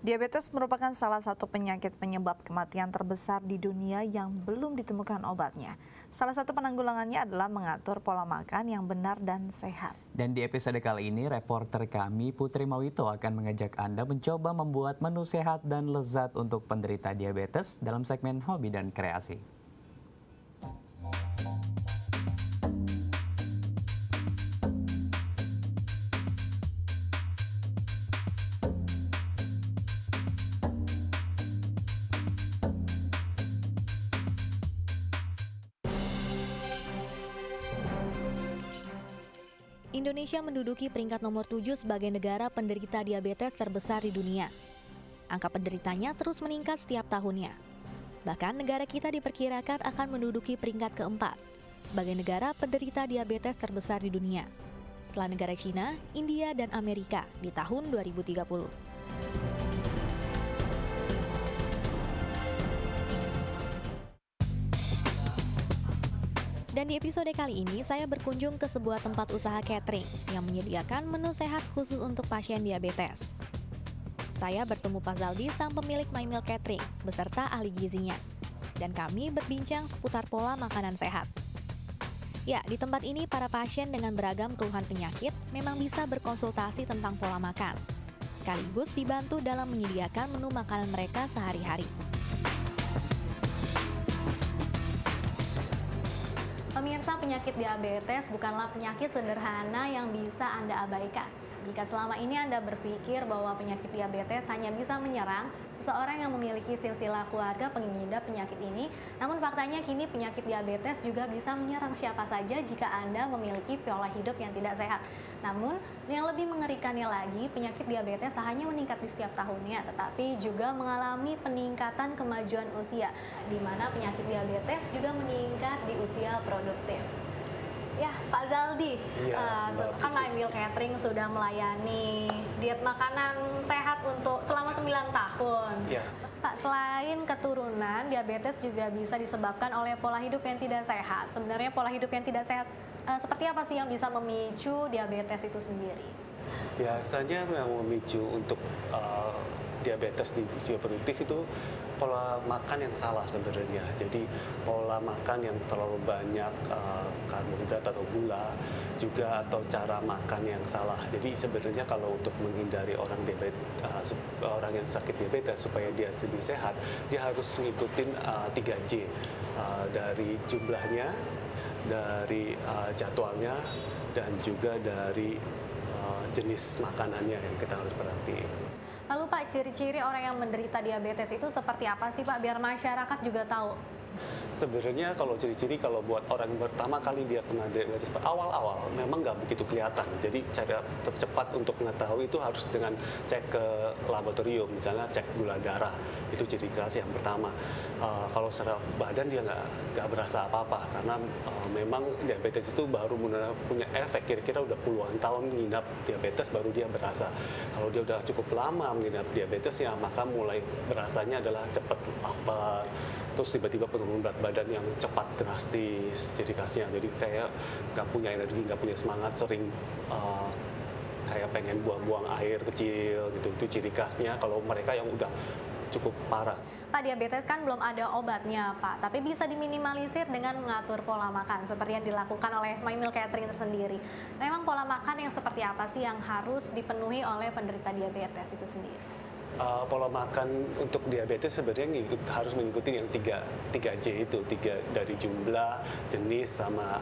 Diabetes merupakan salah satu penyakit penyebab kematian terbesar di dunia yang belum ditemukan obatnya. Salah satu penanggulangannya adalah mengatur pola makan yang benar dan sehat. Dan di episode kali ini, reporter kami Putri Mawito akan mengajak Anda mencoba membuat menu sehat dan lezat untuk penderita diabetes dalam segmen Hobi dan Kreasi. Indonesia menduduki peringkat nomor 7 sebagai negara penderita diabetes terbesar di dunia. Angka penderitanya terus meningkat setiap tahunnya. Bahkan negara kita diperkirakan akan menduduki peringkat keempat sebagai negara penderita diabetes terbesar di dunia, setelah negara Cina, India, dan Amerika di tahun 2030. Dan di episode kali ini, saya berkunjung ke sebuah tempat usaha catering yang menyediakan menu sehat khusus untuk pasien diabetes. Saya bertemu Pak Zaldi, sang pemilik My Meal Catering, beserta ahli gizinya. Dan kami berbincang seputar pola makanan sehat. Ya, di tempat ini para pasien dengan beragam keluhan penyakit memang bisa berkonsultasi tentang pola makan, sekaligus dibantu dalam menyediakan menu makanan mereka sehari-hari. Pemirsa, penyakit diabetes bukanlah penyakit sederhana yang bisa Anda abaikan. Jika selama ini Anda berpikir bahwa penyakit diabetes hanya bisa menyerang seseorang yang memiliki silsilah keluarga pengidap penyakit ini, namun faktanya kini penyakit diabetes juga bisa menyerang siapa saja jika Anda memiliki pola hidup yang tidak sehat. Namun, yang lebih mengerikannya lagi, penyakit diabetes tak hanya meningkat di setiap tahunnya, tetapi juga mengalami peningkatan kemajuan usia, di mana penyakit diabetes juga meningkat di usia produktif. Ya, Pak Zaldi, kan My Meal Catering sudah melayani diet makanan sehat untuk selama 9 tahun. Ya. Pak, selain keturunan, diabetes juga bisa disebabkan oleh pola hidup yang tidak sehat. Sebenarnya pola hidup yang tidak sehat seperti apa sih yang bisa memicu diabetes itu sendiri? Biasanya yang memicu untuk diabetes di usia produktif itu pola makan yang salah sebenarnya. Jadi pola makan yang terlalu banyak karbohidrat atau gula juga, atau cara makan yang salah. Jadi sebenarnya kalau untuk menghindari orang yang sakit diabetes supaya dia lebih sehat, dia harus ngikutin 3J, dari jumlahnya, dari jadwalnya, dan juga dari jenis makanannya yang kita harus perhatiin. Lalu Pak, ciri-ciri orang yang menderita diabetes itu seperti apa sih Pak, biar masyarakat juga tahu? Sebenarnya kalau ciri-ciri, kalau buat orang yang pertama kali dia kena diabetes awal-awal memang nggak begitu kelihatan. Jadi cara tercepat untuk mengetahui itu harus dengan cek ke laboratorium, misalnya cek gula darah. Itu ciri khas yang pertama. Kalau secara badan dia nggak berasa apa-apa, karena memang diabetes itu baru punya efek kira-kira udah puluhan tahun mengidap diabetes baru dia berasa. Kalau dia udah cukup lama mengidap diabetes ya, maka mulai berasanya adalah cepat lapar, terus tiba-tiba penurunan berat badan yang cepat drastis ciri khasnya. Jadi kayak nggak punya energi, nggak punya semangat, sering kayak pengen buang-buang air kecil gitu. Itu ciri khasnya kalau mereka yang udah cukup parah. Pak, diabetes kan belum ada obatnya Pak, tapi bisa diminimalisir dengan mengatur pola makan seperti yang dilakukan oleh My Meal Catering tersendiri. Memang pola makan yang seperti apa sih yang harus dipenuhi oleh penderita diabetes itu sendiri? Pola makan untuk diabetes sebenarnya harus mengikuti yang 3J itu, dari jumlah, jenis, sama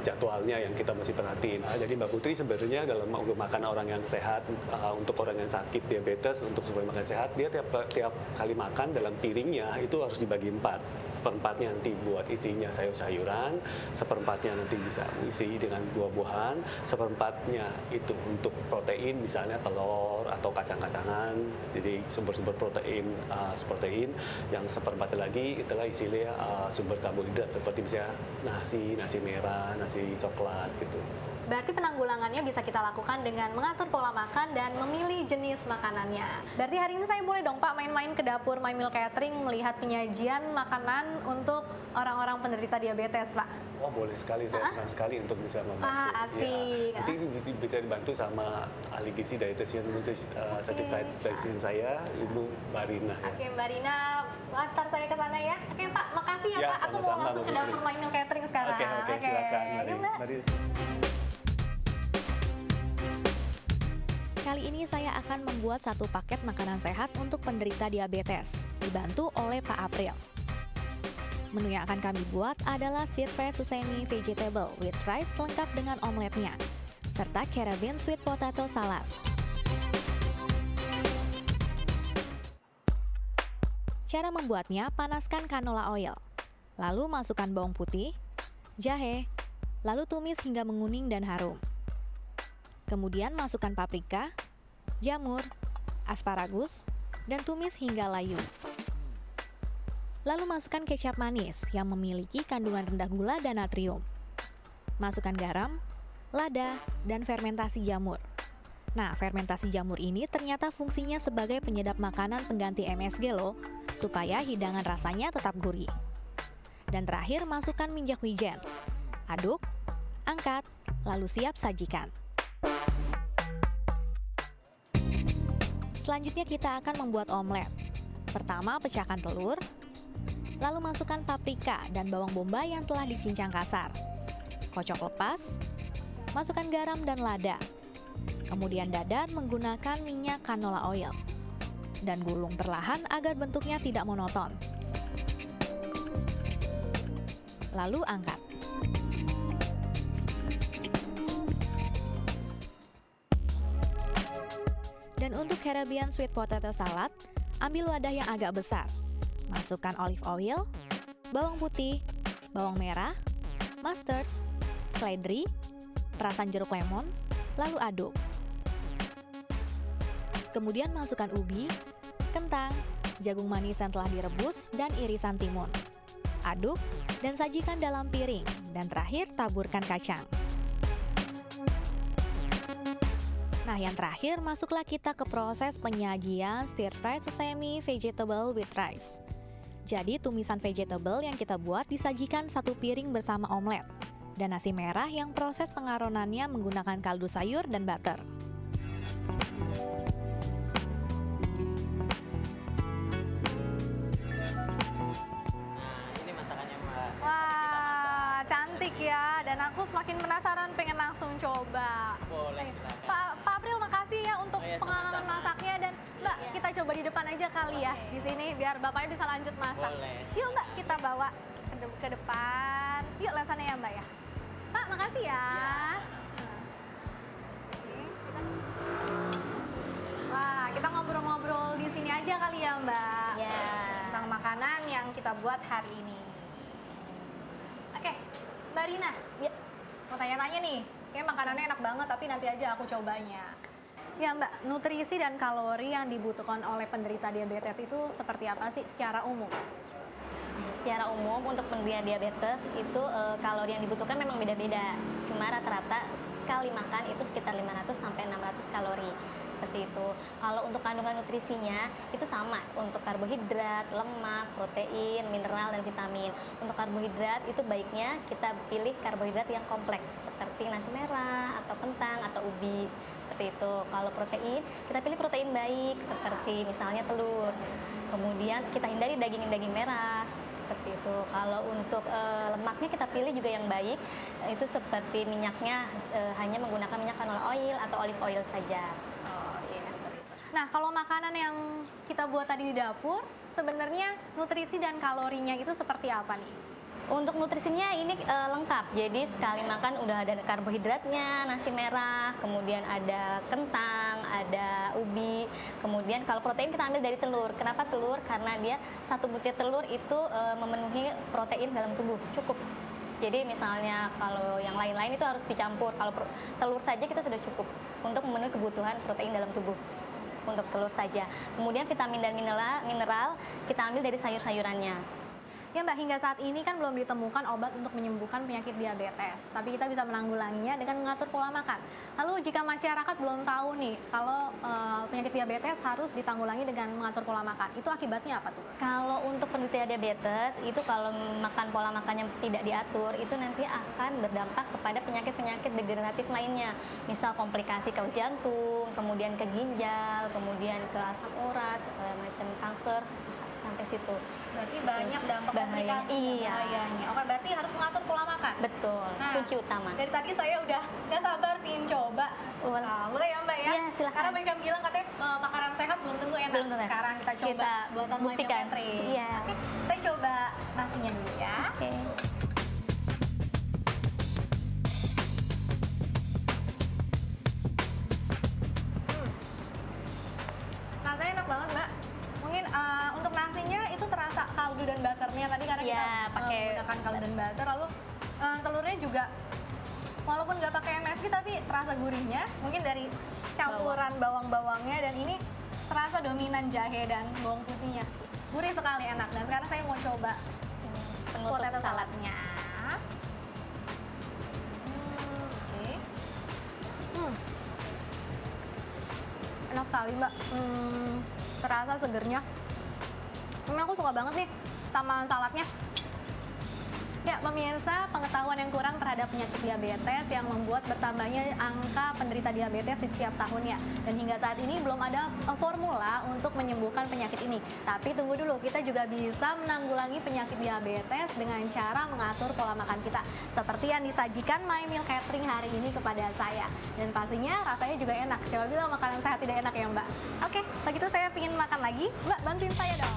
jadwalnya yang kita mesti perhatiin. Jadi Mbak Putri sebenarnya dalam makan orang yang sehat, untuk orang yang sakit diabetes, untuk supaya makan sehat, dia tiap kali makan dalam piringnya itu harus dibagi 4. Seperempatnya nanti buat isinya sayur-sayuran, seperempatnya nanti bisa isi dengan buah-buahan, seperempatnya itu untuk protein, misalnya telur atau kacang-kacangan. Jadi sumber-sumber protein, yang seperempatnya lagi itulah isinya sumber karbohidrat seperti misalnya nasi merah, nasi coklat gitu. Berarti penanggulangannya bisa kita lakukan dengan mengatur pola makan dan memilih jenis makanannya. Berarti hari ini saya boleh dong Pak main-main ke dapur My Meal Catering melihat penyajian makanan untuk orang-orang penderita diabetes Pak. Oh boleh sekali, saya senang sekali untuk bisa membantu. Asik. Ya, nanti bisa dibantu sama ahli gizi dietitian certified dietitian saya, Ibu Barina. Ya. Oke Mbak Rina, antar saya ke sana ya. Oke Pak, makasih ya, Ya, Pak. Aku mau sama-sama, langsung ke Bu dapur Putri. My Meal Catering sekarang. Oke, silakan. Yuk, Mbak. Mari. Kali ini saya akan membuat satu paket makanan sehat untuk penderita diabetes, dibantu oleh Pak April. Menu yang akan kami buat adalah stir-fried sesame vegetable with rice lengkap dengan omeletnya, serta Caribbean sweet potato salad. Cara membuatnya, panaskan canola oil, lalu masukkan bawang putih, jahe, lalu tumis hingga menguning dan harum. Kemudian masukkan paprika, jamur, asparagus, dan tumis hingga layu. Lalu masukkan kecap manis yang memiliki kandungan rendah gula dan natrium. Masukkan garam, lada, dan fermentasi jamur. Nah, fermentasi jamur ini ternyata fungsinya sebagai penyedap makanan pengganti MSG loh, supaya hidangan rasanya tetap gurih. Dan terakhir masukkan minyak wijen. Aduk, angkat, lalu siap sajikan. Selanjutnya kita akan membuat omelet. Pertama, pecahkan telur, lalu masukkan paprika dan bawang bombay yang telah dicincang kasar. Kocok lepas, masukkan garam dan lada. Kemudian dadar menggunakan minyak canola oil. Dan gulung perlahan agar bentuknya tidak monoton. Lalu angkat. Dan untuk Caribbean sweet potato salad, ambil wadah yang agak besar. Masukkan olive oil, bawang putih, bawang merah, mustard, seledri, perasan jeruk lemon, lalu aduk. Kemudian masukkan ubi, kentang, jagung manis yang telah direbus, dan irisan timun. Aduk dan sajikan dalam piring, dan terakhir taburkan kacang. Nah, yang terakhir masuklah kita ke proses penyajian stir-fried sesame vegetable with rice. Jadi tumisan vegetable yang kita buat disajikan satu piring bersama omelet dan nasi merah yang proses pengaronannya menggunakan kaldu sayur dan butter. Ini masakannya Mbak. Wah, cantik ya. Dan aku semakin penasaran, pengen langsung coba. Boleh, silakan. Pak April, makasih ya untuk Oh ya, pengalaman sama-sama. masaknya. Dan Mbak, kita coba di depan aja kali ya di sini biar bapaknya bisa lanjut masak. Boleh. Yuk Mbak, kita bawa ke depan. Yuk lewat sana ya Mbak ya. Pak, makasih ya. Wah, kita ngobrol-ngobrol di sini aja kali ya Mbak. Ya. Tentang makanan yang kita buat hari ini. Oke, Mbak Rina. Ya. Mau tanya-tanya nih. Kayak makanannya enak banget, tapi nanti aja aku cobanya. Ya Mbak, nutrisi dan kalori yang dibutuhkan oleh penderita diabetes itu seperti apa sih secara umum? Secara umum untuk penderita diabetes itu kalori yang dibutuhkan memang beda-beda. Cuma rata-rata sekali makan itu sekitar 500 sampai 600 kalori. Seperti itu. Kalau untuk kandungan nutrisinya itu sama untuk karbohidrat, lemak, protein, mineral dan vitamin. Untuk karbohidrat itu baiknya kita pilih karbohidrat yang kompleks seperti nasi merah atau kentang atau ubi. Seperti itu. Kalau protein, kita pilih protein baik seperti misalnya telur. Kemudian kita hindari daging merah. Seperti itu. Kalau untuk lemaknya kita pilih juga yang baik, itu seperti minyaknya hanya menggunakan minyak canola oil atau olive oil saja. Nah, kalau makanan yang kita buat tadi di dapur, sebenarnya nutrisi dan kalorinya itu seperti apa nih? Untuk nutrisinya ini lengkap, jadi sekali makan udah ada karbohidratnya, nasi merah, kemudian ada kentang, ada ubi, kemudian kalau protein kita ambil dari telur. Kenapa telur? Karena dia satu butir telur itu memenuhi protein dalam tubuh, cukup. Jadi misalnya kalau yang lain-lain itu harus dicampur, kalau telur saja kita sudah cukup untuk memenuhi kebutuhan protein dalam tubuh. Untuk telur saja. Kemudian vitamin dan mineral kita ambil dari sayur-sayurannya. Ya Mbak, hingga saat ini kan belum ditemukan obat untuk menyembuhkan penyakit diabetes, tapi kita bisa menanggulanginya dengan mengatur pola makan. Lalu jika masyarakat belum tahu nih kalau penyakit diabetes harus ditanggulangi dengan mengatur pola makan, itu akibatnya apa tuh? Kalau untuk penderita diabetes itu kalau makan pola makan yang tidak diatur itu nanti akan berdampak kepada penyakit-penyakit degeneratif lainnya. Misal komplikasi ke jantung, kemudian ke ginjal, kemudian ke asam urat, macam kanker sampai situ. Berarti banyak dampak Bahayanya, komplikasi iya. bahayanya. Oke, berarti harus mengatur pola makan. Betul, Nah, kunci utama. Dari tadi saya udah nggak sabar pengen coba. Boleh ya Mbak ya? Iya, silakan. Karena banyak yang bilang katanya makanan sehat belum tentu enak. Belum tentu. Sekarang kita coba Kita buatan My Meal buktikan. Pantry. Iya. Oke, saya coba nasinya dulu ya. Oke. Rasanya enak banget Mbak. Mungkin untuk nasinya itu terasa kaldu dan butternya tadi karena Iya, kita pakai menggunakan kaldu dan butter. Lalu telurnya juga walaupun nggak pakai MSG tapi terasa gurihnya. Mungkin dari campuran bawang-bawangnya dan ini terasa dominan jahe dan bawang putihnya. Gurih sekali, enak. Dan sekarang saya mau coba Penutup potato salad. saladnya. Oke. Enak sekali Mbak. Terasa segernya. Ini aku suka banget nih sama saladnya. Ya, pemirsa, pengetahuan yang kurang terhadap penyakit diabetes yang membuat bertambahnya angka penderita diabetes di setiap tahunnya. Dan hingga saat ini belum ada formula untuk menyembuhkan penyakit ini. Tapi tunggu dulu, kita juga bisa menanggulangi penyakit diabetes dengan cara mengatur pola makan kita. Seperti yang disajikan My Meal Catering hari ini kepada saya. Dan pastinya rasanya juga enak. Siapa bilang makanan sehat tidak enak ya Mbak? Oke, begitu saya ingin makan lagi. Mbak, bantuin saya dong.